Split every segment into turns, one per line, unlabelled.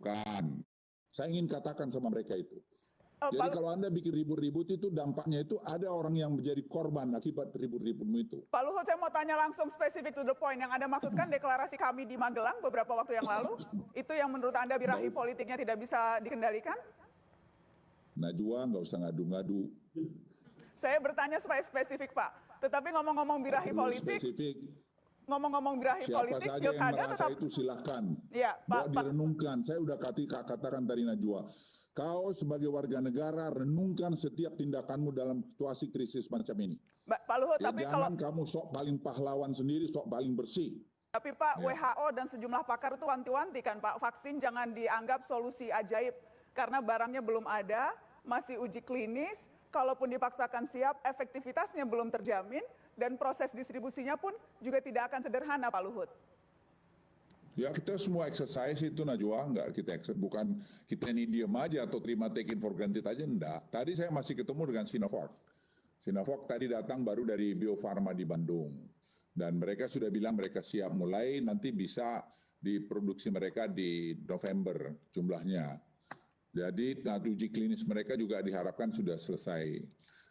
lakukan. Saya ingin katakan sama mereka itu.
Pak
Jadi kalau Anda bikin ribut-ribut itu dampaknya itu ada orang yang menjadi korban akibat ribut-ributmu itu.
Pak Luhut, saya mau tanya langsung spesifik to the point. Yang Anda maksudkan deklarasi kami di Magelang beberapa waktu yang lalu, itu yang menurut Anda birahi politiknya tidak bisa dikendalikan?
Najwa, nggak usah ngadu-ngadu.
Saya bertanya supaya spesifik, Pak. Tetapi ngomong-ngomong birahi politik, ngomong-ngomong birahi politik,
siapa saja yang
pilkada
merasa
tetap
itu silahkan.
Ya, Pak.
Direnungkan. Saya udah katakan tadi Najwa. Kau sebagai warga negara renungkan setiap tindakanmu dalam situasi krisis macam ini.
Pak Luhut, tapi
jangan kamu sok paling pahlawan sendiri, sok paling bersih.
Tapi Pak, WHO dan sejumlah pakar itu wanti-wanti kan Pak, vaksin jangan dianggap solusi ajaib karena barangnya belum ada, masih uji klinis, kalaupun dipaksakan siap, efektivitasnya belum terjamin dan proses distribusinya pun juga tidak akan sederhana Pak Luhut.
Ya kita semua exercise itu Najwa, enggak kita bukan kita ini diam aja atau terima take in for granted aja, enggak. Tadi saya masih ketemu dengan Sinovac. Sinovac tadi datang baru dari Bio Farma di Bandung. Dan mereka sudah bilang mereka siap mulai nanti bisa diproduksi mereka di November jumlahnya. Jadi uji klinis mereka juga diharapkan sudah selesai.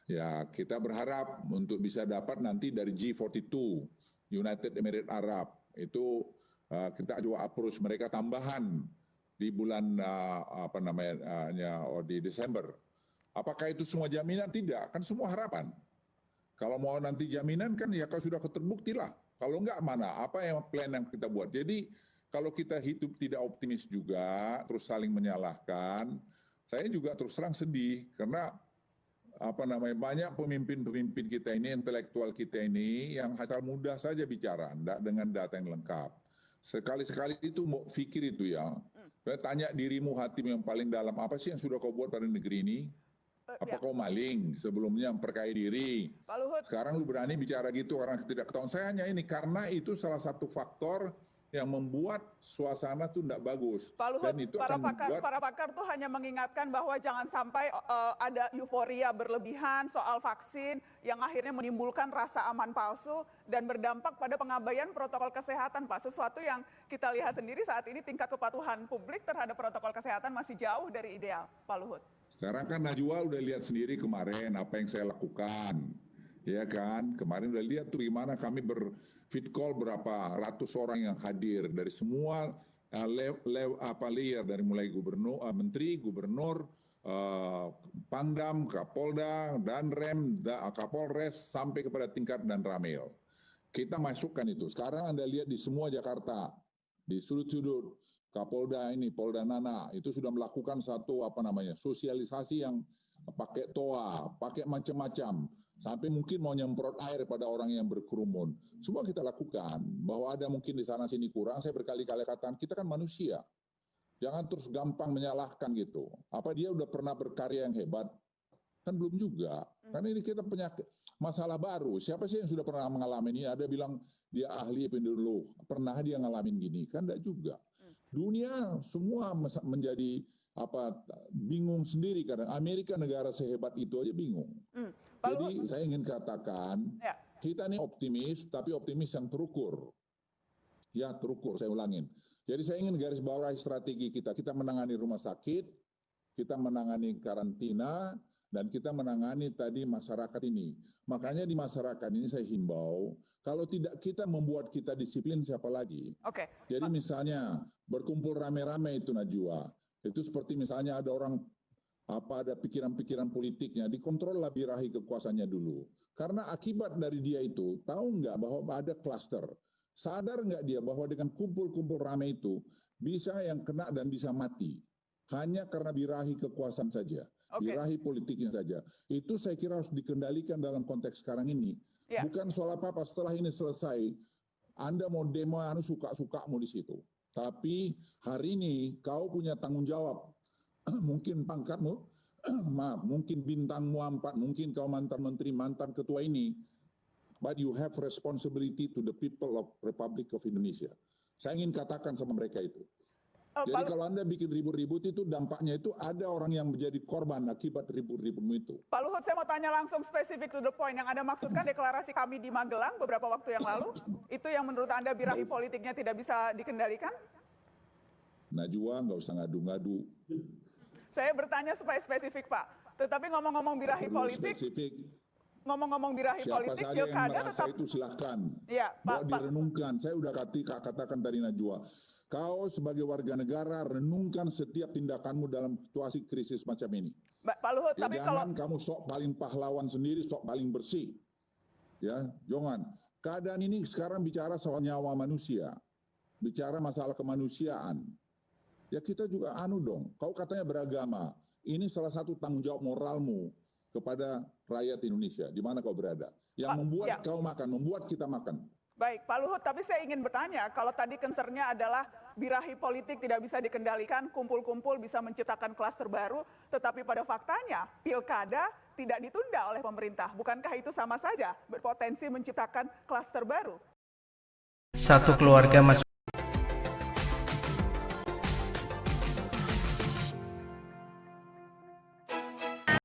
Ya kita berharap untuk bisa dapat nanti dari G42, United Emirates Arab, itu kita juga approach mereka tambahan di bulan di Desember. Apakah itu semua jaminan? Tidak, kan semua harapan. Kalau mau nanti jaminan kan ya kalau sudah terbukti lah. Kalau enggak mana? Apa yang plan yang kita buat? Jadi kalau kita hidup tidak optimis juga, terus saling menyalahkan, saya juga terus terang sedih karena banyak pemimpin-pemimpin kita ini, intelektual kita ini yang asal mudah saja bicara, enggak dengan data yang lengkap. Sekali-sekali itu mau pikir itu ya. Saya tanya dirimu, hatimu yang paling dalam, apa sih yang sudah kau buat pada negeri ini? Apa kau maling? Sebelumnya memperkaya diri.
Pak Luhut.
Sekarang lu berani bicara gitu karena tidak ketahuan. Saya hanya ini, karena itu salah satu faktor yang membuat suasana tuh tidak bagus.
Pak Luhut,
dan itu
para pakar tuh hanya mengingatkan bahwa jangan sampai ada euforia berlebihan soal vaksin yang akhirnya menimbulkan rasa aman palsu dan berdampak pada pengabaian protokol kesehatan, Pak. Sesuatu yang kita lihat sendiri saat ini tingkat kepatuhan publik terhadap protokol kesehatan masih jauh dari ideal, Pak Luhut.
Sekarang kan Najwa udah lihat sendiri kemarin apa yang saya lakukan. Ya kan, kemarin udah lihat tuh gimana kami fit call berapa ratus orang yang hadir dari semua layer, dari mulai gubernur, menteri, gubernur, Pangdam, Kapolda, Danrem, Kapolres sampai kepada tingkat dan Ramil. Kita masukkan itu. Sekarang Anda lihat di semua Jakarta, di sudut-sudut Kapolda ini, Polda Nana itu sudah melakukan satu sosialisasi yang pakai toa, pakai macam-macam. Sampai mungkin mau nyemprot air pada orang yang berkerumun. Semua kita lakukan. Bahwa ada mungkin di sana sini kurang, saya berkali-kali katakan, kita kan manusia. Jangan terus gampang menyalahkan gitu. Apa dia udah pernah berkarya yang hebat? Kan belum juga. Karena ini kita punya masalah baru. Siapa sih yang sudah pernah mengalami ini? Ada bilang dia ahli epidemiolog. Pernah dia ngalamin gini? Kan enggak juga. Dunia semua menjadi bingung sendiri karena Amerika negara sehebat itu aja bingung. Jadi saya ingin katakan kita ini optimis tapi optimis yang terukur. Ya terukur, saya ulangin. Jadi saya ingin garis bawahi strategi kita. Kita menangani rumah sakit, kita menangani karantina, dan kita menangani tadi masyarakat ini. Makanya di masyarakat ini saya himbau, kalau tidak kita membuat kita disiplin siapa lagi? Jadi misalnya berkumpul rame-rame itu Najwa. Itu seperti misalnya ada orang ada pikiran-pikiran politiknya, dikontrollah birahi kekuasaannya dulu. Karena akibat dari dia itu, tahu nggak bahwa ada klaster? Sadar nggak dia bahwa dengan kumpul-kumpul rame itu, bisa yang kena dan bisa mati. Hanya karena birahi kekuasaan saja, birahi politiknya saja. Itu saya kira harus dikendalikan dalam konteks sekarang ini. Bukan soal apa-apa, setelah ini selesai, Anda mau demo, suka-sukamu di situ. Tapi hari ini kau punya tanggung jawab. Mungkin pangkatmu, mungkin bintangmu 4, mungkin kau mantan menteri, mantan ketua ini. But you have responsibility to the people of Republic of Indonesia. Saya ingin katakan sama mereka itu. Jadi kalau Anda bikin ribut-ribut itu dampaknya itu ada orang yang menjadi korban akibat ribut-ributmu itu.
Pak Luhut, saya mau tanya langsung spesifik to the point. Yang Anda maksudkan deklarasi kami di Magelang beberapa waktu yang lalu, itu yang menurut Anda birahi politiknya tidak bisa dikendalikan?
Najwa nggak usah ngadu-ngadu.
Saya bertanya supaya spesifik, Pak. Tetapi ngomong-ngomong birahi
Perlu
politik,
spesifik.
ngomong-ngomong birahi
Siapa
politik,
saja yang
pilkada
merasa
tetap.
itu silahkan.
Ya,
Bawa
Pak.
direnungkan. Saya udah katakan tadi Najwa. Kau sebagai warga negara renungkan setiap tindakanmu dalam situasi krisis macam ini.
Pak Luhut,
Ya,
tapi kalau
jangan kamu sok paling pahlawan sendiri, sok paling bersih. Ya, jangan. Keadaan ini sekarang bicara soal nyawa manusia. Bicara masalah kemanusiaan. Ya kita juga dong. Kau katanya beragama. Ini salah satu tanggung jawab moralmu kepada rakyat Indonesia. Di mana kau berada. Yang membuat kau makan, membuat kita makan.
Baik, Pak Luhut, tapi saya ingin bertanya, kalau tadi concern-nya adalah birahi politik tidak bisa dikendalikan, kumpul-kumpul bisa menciptakan klaster baru, tetapi pada faktanya pilkada tidak ditunda oleh pemerintah. Bukankah itu sama saja berpotensi menciptakan klaster baru?
Satu keluarga masuk